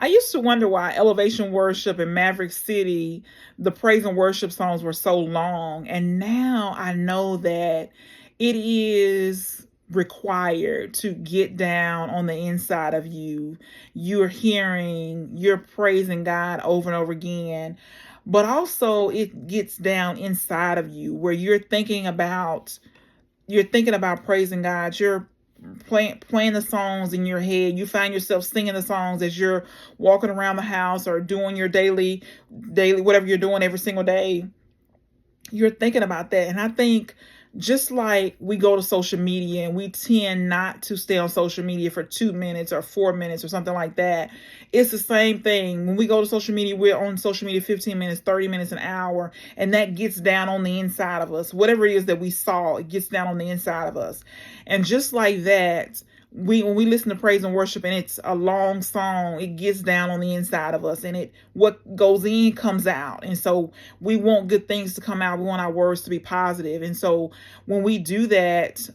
I used to wonder why Elevation Worship and Maverick City, the praise and worship songs were so long. And now I know that it is required to get down on the inside of you. You're praising God over and over again. But also it gets down inside of you where you're thinking about praising God. You're playing the songs in your head. You find yourself singing the songs as you're walking around the house or doing your daily whatever you're doing every single day. You're thinking about that. And I think just like we go to social media and we tend not to stay on social media for 2 minutes or 4 minutes or something like that, it's the same thing. When we go to social media, we're on social media 15 minutes, 30 minutes, an hour, and that gets down on the inside of us. Whatever it is that we saw, it gets down on the inside of us. And just like that, when we listen to praise and worship and it's a long song, it gets down on the inside of us, and what goes in comes out. And so we want good things to come out. We want our words to be positive. And so when we do that,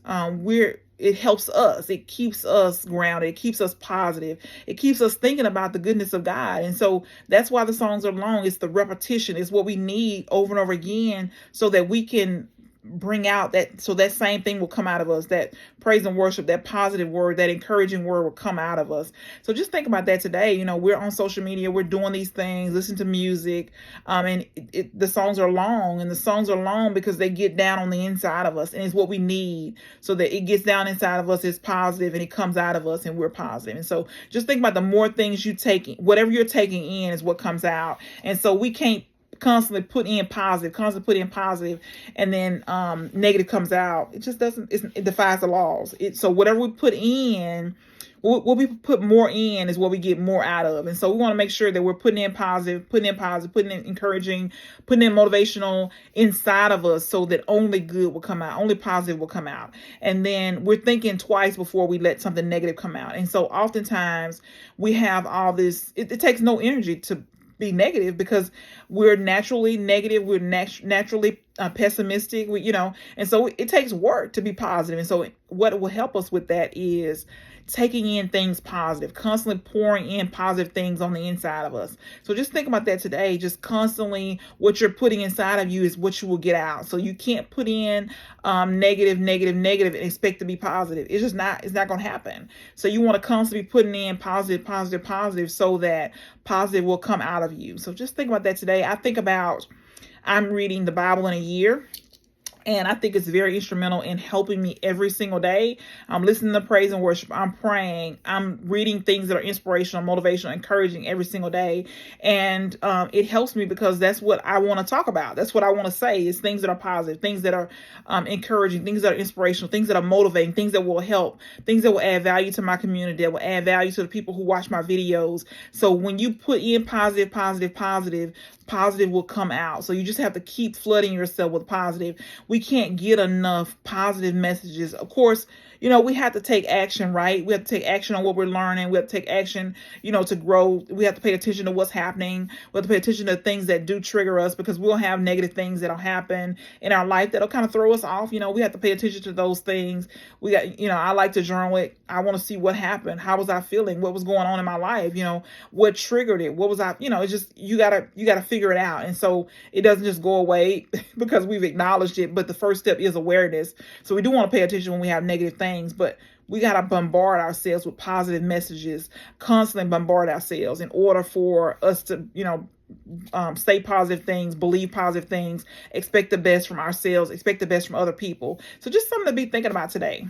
it helps us. It keeps us grounded. It keeps us positive. It keeps us thinking about the goodness of God. And so that's why the songs are long. It's the repetition. It's what we need over and over again so that we can bring out that same thing will come out of us. That praise and worship, that positive word, that encouraging word will come out of us. So just think about that today. We're on social media, we're doing these things, listen to music, and the songs are long, and the songs are long because they get down on the inside of us, and it's what we need so that it gets down inside of us, it's positive, and it comes out of us, and we're positive. And so just think about the more things you take, whatever you're taking in is what comes out. And so we can't constantly put in positive, and then negative comes out. It just doesn't. It defies the laws. So whatever we put in, what we put more in is what we get more out of. And so we want to make sure that we're putting in positive, putting in encouraging, putting in motivational inside of us, so that only good will come out, only positive will come out. And then we're thinking twice before we let something negative come out. And so oftentimes we have all this. It takes no energy to be negative because we're naturally negative. We're naturally pessimistic. And so it takes work to be positive. And so what will help us with that is taking in things positive, constantly pouring in positive things on the inside of us. So just think about that today. Just constantly, what you're putting inside of you is what you will get out. So you can't put in negative and expect to be positive. It's not going to happen. So you want to constantly be putting in positive so that positive will come out of you. So just think about that today. I'm reading the Bible in a year. And I think it's very instrumental in helping me every single day. I'm listening to praise and worship. I'm praying. I'm reading things that are inspirational, motivational, encouraging every single day. And it helps me because that's what I want to talk about. That's what I want to say is things that are positive, things that are encouraging, things that are inspirational, things that are motivating, things that will help, things that will add value to my community, that will add value to the people who watch my videos. So when you put in positive will come out. So you just have to keep flooding yourself with positive. We can't get enough positive messages. Of course, we have to take action, right? We have to take action on what we're learning. We have to take action, to grow. We have to pay attention to what's happening. We have to pay attention to things that do trigger us, because we'll have negative things that'll happen in our life that'll kind of throw us off. We have to pay attention to those things. We got, I like to journal it. I want to see what happened. How was I feeling? What was going on in my life? What triggered it? What was it's just, you gotta figure it out. And so it doesn't just go away because we've acknowledged it. But the first step is awareness. So we do want to pay attention when we have negative things, but we got to bombard ourselves with positive messages, constantly bombard ourselves in order for us to, say positive things, believe positive things, expect the best from ourselves, expect the best from other people. So just something to be thinking about today.